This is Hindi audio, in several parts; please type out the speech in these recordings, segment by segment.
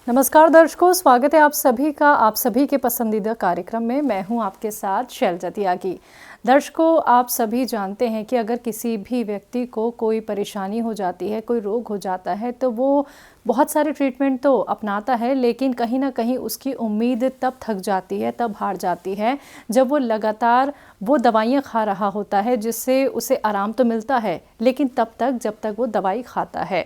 नमस्कार दर्शकों, स्वागत है आप सभी का आप सभी के पसंदीदा कार्यक्रम में। मैं हूं आपके साथ शैलजा त्यागी। दर्शकों, आप सभी जानते हैं कि अगर किसी भी व्यक्ति को कोई परेशानी हो जाती है, कोई रोग हो जाता है, तो वो बहुत सारे ट्रीटमेंट तो अपनाता है, लेकिन कहीं ना कहीं उसकी उम्मीद तब थक जाती है, तब हार जाती है जब वो लगातार वो दवाइयाँ खा रहा होता है, जिससे उसे आराम तो मिलता है, लेकिन तब तक जब तक वो दवाई खाता है।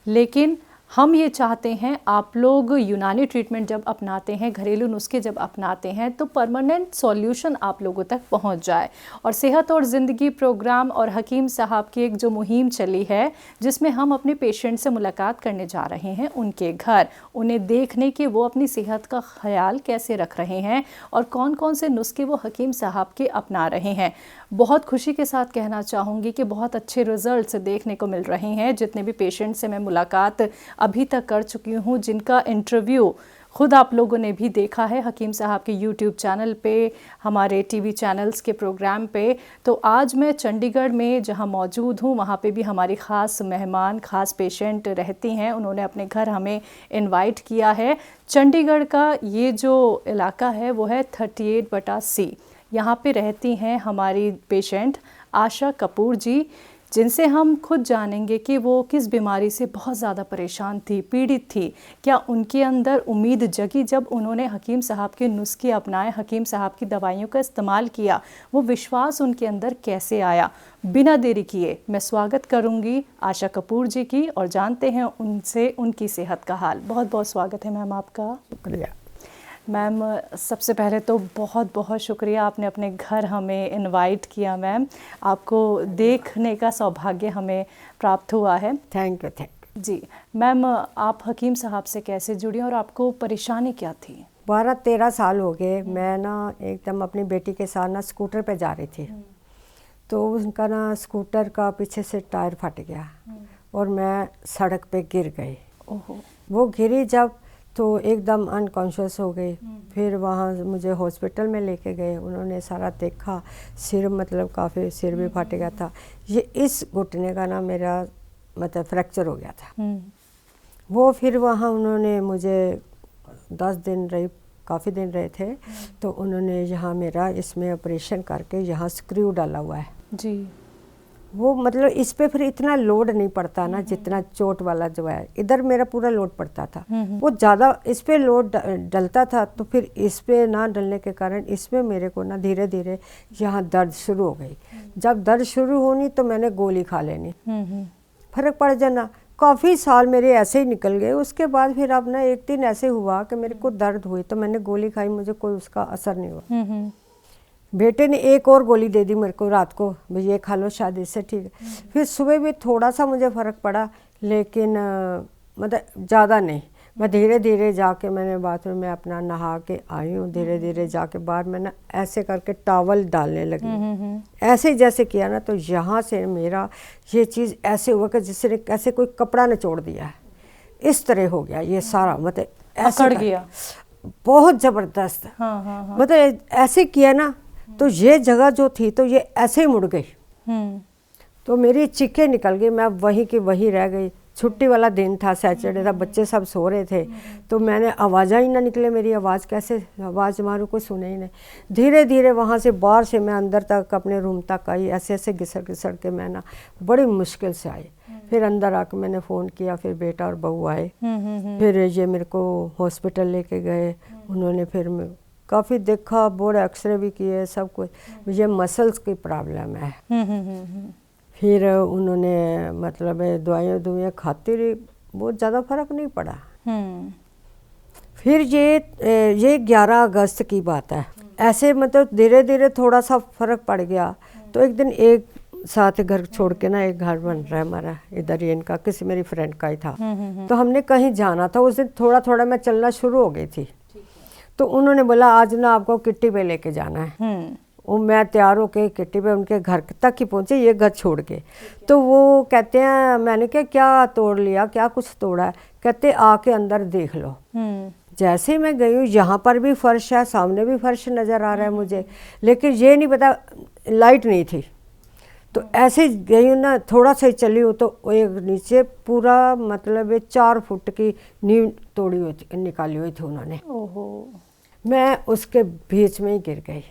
लेकिन हम ये चाहते हैं आप लोग यूनानी ट्रीटमेंट जब अपनाते हैं, घरेलू नुस्खे जब अपनाते हैं, तो परमानेंट सॉल्यूशन आप लोगों तक पहुंच जाए। और सेहत और ज़िंदगी प्रोग्राम और हकीम साहब की एक जो मुहिम चली है, जिसमें हम अपने पेशेंट से मुलाकात करने जा रहे हैं, उनके घर, उन्हें देखने कि वो अपनी सेहत का ख्याल कैसे रख रहे हैं और कौन कौन से नुस्खे वो हकीम साहब के अपना रहे हैं। बहुत खुशी के साथ कहना चाहूँगी कि बहुत अच्छे रिजल्ट्स देखने को मिल रहे हैं। जितने भी पेशेंट से मैं मुलाकात अभी तक कर चुकी हूँ, जिनका इंटरव्यू खुद आप लोगों ने भी देखा है हकीम साहब के यूट्यूब चैनल पे, हमारे टीवी चैनल्स के प्रोग्राम पे, तो आज मैं चंडीगढ़ में जहाँ मौजूद हूँ, वहाँ पे भी हमारी ख़ास मेहमान, ख़ास पेशेंट रहती हैं। उन्होंने अपने घर हमें इनवाइट किया है। चंडीगढ़ का ये जो इलाका है वो है 38/C। यहाँ पे रहती हैं हमारी पेशेंट आशा कपूर जी, जिनसे हम खुद जानेंगे कि वो किस बीमारी से बहुत ज़्यादा परेशान थी, पीड़ित थी। क्या उनके अंदर उम्मीद जगी जब उन्होंने हकीम साहब के नुस्खे अपनाए, हकीम साहब की दवाइयों का इस्तेमाल किया, वो विश्वास उनके अंदर कैसे आया। बिना देरी किए मैं स्वागत करूंगी आशा कपूर जी की और जानते हैं उनसे उनकी सेहत का हाल। बहुत बहुत स्वागत है मैम आपका। शुक्रिया मैम, सबसे पहले तो बहुत बहुत शुक्रिया, आपने अपने घर हमें इनवाइट किया। मैम, आपको देखने का सौभाग्य हमें प्राप्त हुआ है। थैंक यू जी मैम, आप हकीम साहब से कैसे जुड़ी और आपको परेशानी क्या थी? 12-13 साल हो गए। मैं ना एकदम अपनी बेटी के साथ ना स्कूटर पे जा रही थी, तो उनका ना स्कूटर का पीछे से टायर फट गया और मैं सड़क पे गिर गई। ओहो। वो गिरी जब, तो एकदम अनकॉन्शियस हो गई। फिर वहाँ मुझे हॉस्पिटल में लेके गए, उन्होंने सारा देखा, सिर मतलब काफ़ी सिर भी फट गया था। ये इस घुटने का ना मेरा मतलब फ्रैक्चर हो गया था। वो फिर वहाँ उन्होंने मुझे 10 दिन रही, काफ़ी दिन रहे थे, तो उन्होंने यहाँ मेरा इसमें ऑपरेशन करके यहाँ स्क्रू डाला हुआ है जी। वो मतलब इस पे फिर इतना लोड नहीं पड़ता ना, जितना चोट वाला जो है इधर मेरा पूरा लोड पड़ता था। वो ज़्यादा इस पे लोड डलता था, तो फिर इस पे ना डलने के कारण इसमें मेरे को ना धीरे धीरे यहाँ दर्द शुरू हो गई। जब दर्द शुरू होनी तो मैंने गोली खा लेनी, फर्क पड़ जाना। काफ़ी साल मेरे ऐसे ही निकल गए। उसके बाद फिर अब ना एक दिन ऐसे हुआ कि मेरे को दर्द हुई, तो मैंने गोली खाई, मुझे कोई उसका असर नहीं हुआ। बेटे ने एक और गोली दे दी मेरे को रात को, भाई ये खा लो शायद इससे ठीक है। फिर सुबह भी थोड़ा सा मुझे फ़र्क पड़ा, लेकिन मतलब ज़्यादा नहीं। मैं धीरे धीरे जाके मैंने बाथरूम में अपना नहा के आई हूँ। धीरे धीरे जाके बाहर मैं ना ऐसे करके टॉवल डालने लगी। ऐसे जैसे किया ना, तो यहाँ से मेरा ये चीज़ ऐसे हुआ कि जिसने ऐसे कोई कपड़ा निचोड़ दिया है, इस तरह हो गया ये सारा, मतलब ऐसे गया बहुत ज़बरदस्त। मतलब ऐसे किया ना, तो ये जगह जो थी तो ये ऐसे ही मुड़ गई, तो मेरी चीखें निकल गई। मैं वहीं की वहीं रह गई। छुट्टी वाला दिन था, सैटरडे था, बच्चे सब सो रहे थे, तो मैंने आवाज़ा ही ना निकले, मेरी आवाज़ कैसे आवाज़ मारूँ, कोई सुने ही नहीं। धीरे धीरे वहाँ से बाहर से मैं अंदर तक अपने रूम तक आई, ऐसे ऐसे घिसड़ घिसड़ के मैं ना बड़ी मुश्किल से आई। फिर अंदर आकर मैंने फ़ोन किया, फिर बेटा और बहू आए, फिर ये मेरे को हॉस्पिटल लेके गए। उन्होंने फिर काफ़ी देखा, बोर्ड एक्सरे भी किए, सब कुछ। मुझे मसल्स की प्रॉब्लम है। फिर उन्होंने मतलब दवाइयाँ खाती रही, बहुत ज़्यादा फर्क नहीं पड़ा। फिर ये 11 अगस्त की बात है। ऐसे मतलब धीरे धीरे थोड़ा सा फर्क पड़ गया, तो एक दिन एक साथ घर छोड़ के ना, एक घर बन रहा है हमारा इधर ही, इनका किसी मेरी फ्रेंड का ही था, तो हमने कहीं जाना था। उस दिन थोड़ा थोड़ा मैं चलना शुरू हो गई थी, तो उन्होंने बोला आज ना आपको किट्टी पे लेके जाना है। वो मैं तैयार होके किट्टी पे उनके घर तक ही पहुंचे, ये घर छोड़ के। तो वो कहते हैं, मैंने कहा क्या तोड़ लिया, क्या कुछ तोड़ा है? कहते आके अंदर देख लो। जैसे ही मैं गई हूँ, यहाँ पर भी फर्श है, सामने भी फर्श नज़र आ रहा है मुझे, लेकिन ये नहीं पता, लाइट नहीं थी। तो ऐसे गई हूँ ना, थोड़ा सा ही चली हूँ तो एक नीचे पूरा मतलब 4 फुट की नींव तोड़ी हुई थी, निकाली हुई थी उन्होंने। ओहो। मैं उसके बीच में ही गिर गई।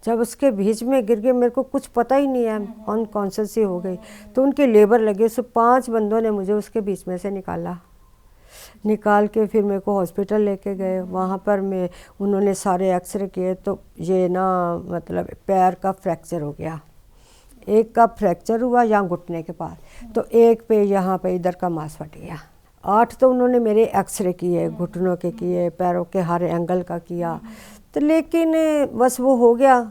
जब उसके बीच में गिर गई, मेरे को कुछ पता ही नहीं है, अनकॉन्शियस ही हो गई। तो उनकी लेबर लगी, सो 5 बंदों ने मुझे उसके बीच में से निकाल के फिर मेरे को हॉस्पिटल लेके गए। वहाँ पर उन्होंने सारे एक्सरे किए, तो ये ना मतलब पैर का फ्रैक्चर हो गया। एक का फ्रैक्चर हुआ यहाँ घुटने के पास, तो एक पे यहाँ पे इधर का मांस फट गया। 8 तो उन्होंने मेरे एक्सरे किए, घुटनों के किए, पैरों के हर एंगल का किया, तो लेकिन बस वो हो गया।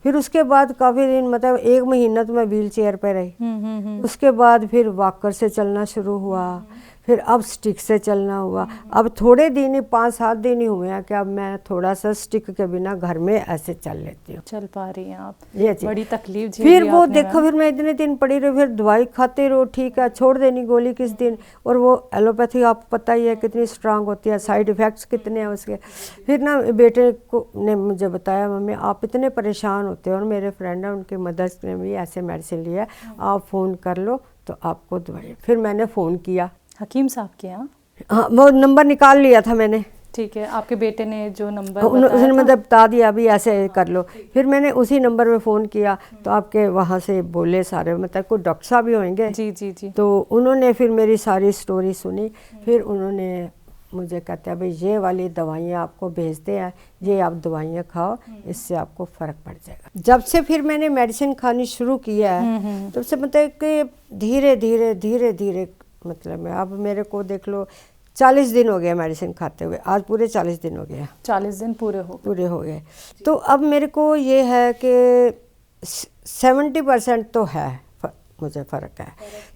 फिर उसके बाद काफ़ी दिन मतलब 1 महीना तो मैं व्हील चेयर पर रही। उसके बाद फिर वॉकर से चलना शुरू हुआ, फिर अब स्टिक से चलना हुआ। अब थोड़े दिन ही 5-7 दिन ही हुए हैं कि अब मैं थोड़ा सा स्टिक के बिना घर में ऐसे चल लेती हूँ, चल पा रही हैं आप। ये चीज़। बड़ी तकलीफ झेली फिर वो आपने देखो, फिर मैं इतने दिन पड़ी रही, फिर दवाई खाते रहो, ठीक है, छोड़ देनी गोली किस दिन। और वो एलोपैथी आपको पता ही है कितनी स्ट्रांग होती है, साइड इफ़ेक्ट्स कितने हैं उसके। फिर ना बेटे को ने मुझे बताया, मम्मी आप इतने परेशान होते हो, और मेरे फ्रेंड है उनकी मदर्स ने भी ऐसे मेडिसिन लिया, आप फ़ोन कर लो तो आपको दवाई। फिर मैंने फ़ोन किया हकीम साहब के यहाँ। हाँ, वो नंबर निकाल लिया था मैंने। ठीक है, आपके बेटे ने जो नंबर उसने मतलब बता दिया अभी ऐसे कर लो। फिर मैंने उसी नंबर में फ़ोन किया, तो आपके वहाँ से बोले सारे, मतलब कोई डॉक्टर साहब भी होंगे। जी जी जी। तो उन्होंने फिर मेरी सारी स्टोरी सुनी। फिर उन्होंने मुझे कहते हैं भाई ये वाली दवाइयाँ आपको भेजते हैं, ये आप दवाइयाँ खाओ, इससे आपको फ़र्क पड़ जाएगा। जब से फिर मैंने मेडिसिन खानी शुरू किया है, तब से मतलब कि धीरे धीरे धीरे धीरे मतलब अब मेरे को देख लो 40 दिन हो गए मेडिसिन खाते हुए, आज पूरे 40 दिन हो गए। 40 दिन पूरे हो गए। तो अब मेरे को ये है कि 70% तो है मुझे फ़र्क है।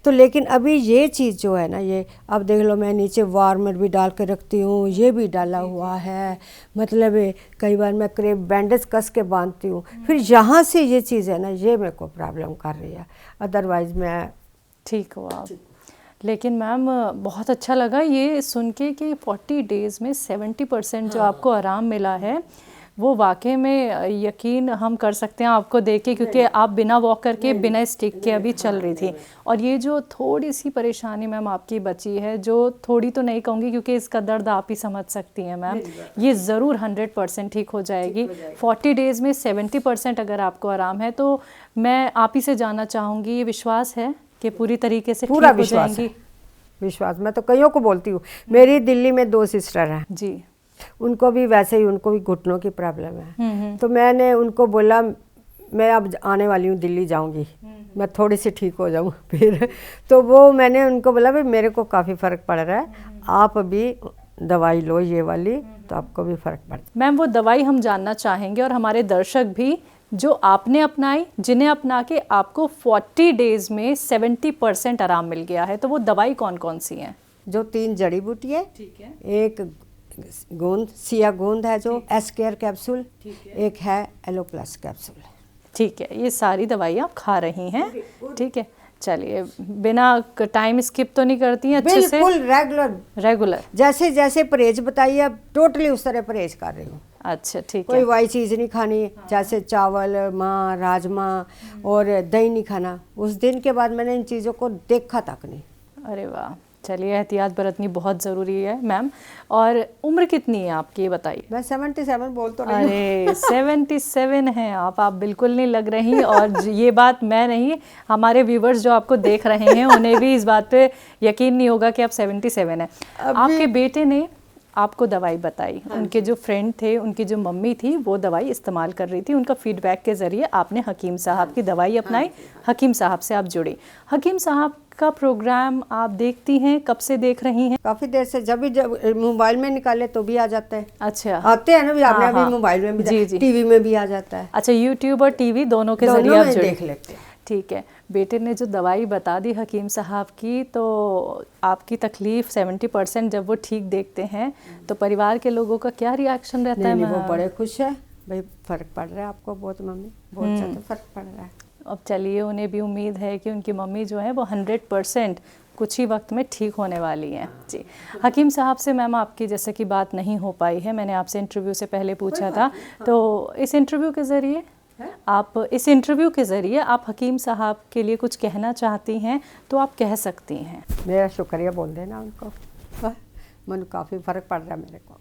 तो लेकिन अभी ये चीज़ जो है ना, ये अब देख लो, मैं नीचे वार्मर भी डाल के रखती हूँ, ये भी डाला हुआ है, मतलब कई बार मैं क्रेप बैंडेज कस के बांधती हूँ। फिर यहाँ से ये चीज़ है ना, ये मेरे को प्रॉब्लम कर रही है, अदरवाइज़ मैं ठीक हो आप। लेकिन मैम बहुत अच्छा लगा ये सुन के कि 40 डेज़ में 70% जो आपको आराम मिला है, वो वाकई में यकीन हम कर सकते हैं आपको देख के, क्योंकि आप बिना वॉकर के, बिना स्टिक के अभी चल रही थी। और ये जो थोड़ी सी परेशानी मैम आपकी बची है, जो थोड़ी तो नहीं कहूँगी क्योंकि इसका दर्द आप ही समझ सकती हैं मैम, ये ज़रूर 100% ठीक हो जाएगी। 40 डेज़ में 70% अगर आपको आराम है, तो मैं आप ही से जानना चाहूँगी, ये विश्वास है कि पूरी तरीके से पूरा ठीक हो जाएंगी? विश्वास। मैं तो कईयों को बोलती हूँ, मेरी दिल्ली में 2 सिस्टर हैं जी, उनको भी वैसे ही, उनको भी घुटनों की प्रॉब्लम है। तो मैंने उनको बोला मैं अब आने वाली हूँ, दिल्ली जाऊँगी, मैं थोड़ी सी ठीक हो जाऊँ फिर। तो वो मैंने उनको बोला भाई मेरे को काफ़ी फ़र्क पड़ रहा है, आप अभी दवाई लो ये वाली, तो आपको भी फ़र्क पड़। मैम वो दवाई हम जानना चाहेंगे, और हमारे दर्शक भी, जो आपने अपनाई, जिन्हें अपना के आपको 40 डेज़ में 70% आराम मिल गया है, तो वो दवाई कौन कौन सी हैं? जो 3 जड़ी बूटी है, ठीक है, एक गोंद, सिया गोंद है जो एस केयर कैप्सूल, एक है एलो प्लस कैप्सूल। ठीक है, ये सारी दवाई आप खा रही हैं। ठीक है, चलिए, बिना टाइम स्किप तो नहीं करती हैं? अच्छे से बिल्कुल रेगुलर जैसे जैसे परहेज बताइए, अब टोटली उस तरह परहेज कर रही हूँ। अच्छा, ठीक है। कोई वाई चीज़ नहीं खानी, जैसे चावल, माँ, राजमा और दही नहीं खाना। उस दिन के बाद मैंने इन चीज़ों को देखा तक नहीं। अरे वाह, चलिए, एहतियात बरतनी बहुत ज़रूरी है मैम। और उम्र कितनी है आपकी, ये बताइए? मैं 77 बोल तो रही हूँ। अरे 77 हैं आप बिल्कुल नहीं लग रही। और ये बात मैं नहीं, हमारे व्यूवर्स जो आपको देख रहे हैं उन्हें भी इस बात पे यकीन नहीं होगा कि आप 77 हैं। आपके बेटे ने आपको दवाई बताई, उनके जो फ्रेंड थे, उनकी जो मम्मी थी, वो दवाई इस्तेमाल कर रही थी, उनका फीडबैक के ज़रिए आपने हकीम साहब की दवाई अपनाई, हकीम साहब से आप जुड़ी। हकीम साहब का प्रोग्राम आप देखती हैं, कब से देख रही हैं? काफ़ी देर से, जब मोबाइल में निकाले तो भी आ जाता है। अच्छा, आते हैं ना भी, आपने अभी मोबाइल में भी, जी जी, टीवी में भी आ जाता है। अच्छा, यूट्यूब और टीवी दोनों के जरिए आप देख लेते हैं। ठीक है। बेटे ने जो दवाई बता दी हकीम साहब की, तो आपकी तकलीफ़ 70% जब वो ठीक देखते हैं, तो परिवार के लोगों का क्या रिएक्शन रहता है? वो बड़े खुश है, भाई फ़र्क पड़ रहा है आपको बहुत, मम्मी बहुत ज़्यादा फ़र्क पड़ रहा है। अब चलिए, उन्हें भी उम्मीद है कि उनकी मम्मी जो है वो 100% कुछ ही वक्त में ठीक होने वाली हैं। जी, हकीम साहब से मैम आपकी जैसे कि बात नहीं हो पाई है, मैंने आपसे इंटरव्यू से पहले पूछा था, तो इस इंटरव्यू के ज़रिए आप इस इंटरव्यू के ज़रिए आप हकीम साहब के लिए कुछ कहना चाहती हैं तो आप कह सकती हैं। मेरा शुक्रिया बोल देना उनको, मन काफ़ी फ़र्क पड़ रहा है मेरे को।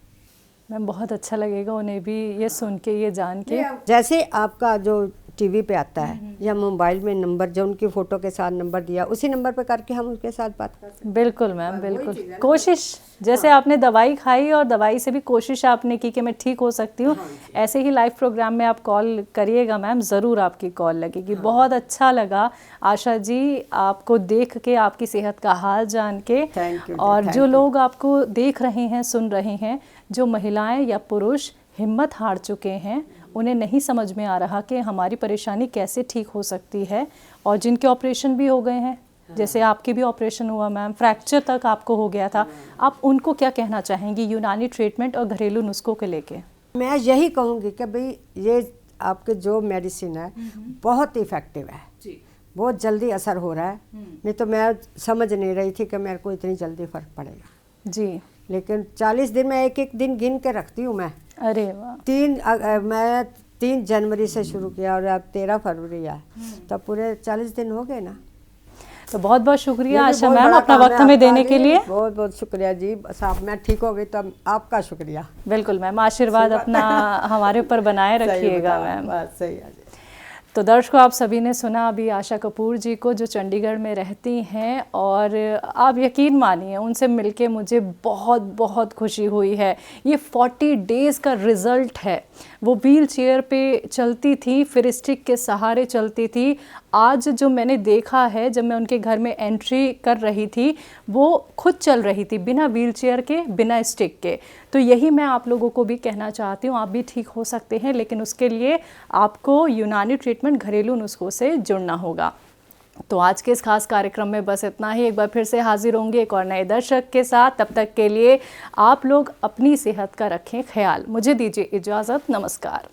मैम बहुत अच्छा लगेगा उन्हें भी ये सुन के, ये जान के। जैसे आपका जो टीवी पे आता है या मोबाइल में नंबर जो उनकी फ़ोटो के साथ नंबर दिया, उसी नंबर पे करके हम उनके साथ बात कर सकते हैं। बिल्कुल मैम, बिल्कुल। कोशिश जैसे आपने दवाई खाई और दवाई से भी कोशिश आपने की कि मैं ठीक हो सकती हूँ, ऐसे ही लाइव प्रोग्राम में आप कॉल करिएगा मैम, ज़रूर आपकी कॉल लगेगी। बहुत अच्छा लगा आशा जी आपको देख के, आपकी सेहत का हाल जान के। और जो लोग आपको देख रहे हैं, सुन रहे हैं, जो महिलाएं या पुरुष हिम्मत हार चुके हैं, उन्हें नहीं समझ में आ रहा कि हमारी परेशानी कैसे ठीक हो सकती है, और जिनके ऑपरेशन भी हो गए हैं, जैसे आपके भी ऑपरेशन हुआ मैम, फ्रैक्चर तक आपको हो गया था, आप उनको क्या कहना चाहेंगी यूनानी ट्रीटमेंट और घरेलू नुस्खों को लेके? मैं यही कहूँगी कि भाई ये आपके जो मेडिसिन है बहुत इफ़ेक्टिव है जी, बहुत जल्दी असर हो रहा है। नहीं तो मैं समझ नहीं रही थी कि मेरे को इतनी जल्दी फ़र्क पड़ेगा जी, लेकिन 40 दिन में एक दिन गिन के रखती हूँ मैं। अरे वाह। मैं 3 जनवरी से शुरू किया और अब 13 फरवरी है, तो पूरे 40 दिन हो गए ना। तो बहुत बहुत शुक्रिया आशा मैम अपना वक्त हमें देने के लिए। बहुत बहुत शुक्रिया जी। साहब मैं ठीक हो गई तो आपका शुक्रिया। बिल्कुल मैम, आशीर्वाद अपना हमारे ऊपर बनाए रखिएगा मैम। सही है। तो दर्शकों, आप सभी ने सुना अभी आशा कपूर जी को, जो चंडीगढ़ में रहती हैं, और आप यकीन मानिए उनसे मिलके मुझे बहुत बहुत खुशी हुई है। ये 40 डेज़ का रिज़ल्ट है। वो व्हील चेयर पे चलती थी, फिर स्टिक के सहारे चलती थी। आज जो मैंने देखा है, जब मैं उनके घर में एंट्री कर रही थी, वो खुद चल रही थी बिना व्हील चेयर के, बिना स्टिक के। तो यही मैं आप लोगों को भी कहना चाहती हूँ, आप भी ठीक हो सकते हैं, लेकिन उसके लिए आपको यूनानी ट्रीटमेंट, घरेलू नुस्खों से जुड़ना होगा। तो आज के इस खास कार्यक्रम में बस इतना ही। एक बार फिर से हाजिर होंगे एक और नए दर्शक के साथ। तब तक के लिए आप लोग अपनी सेहत का रखें ख्याल। मुझे दीजिए इजाज़त। नमस्कार।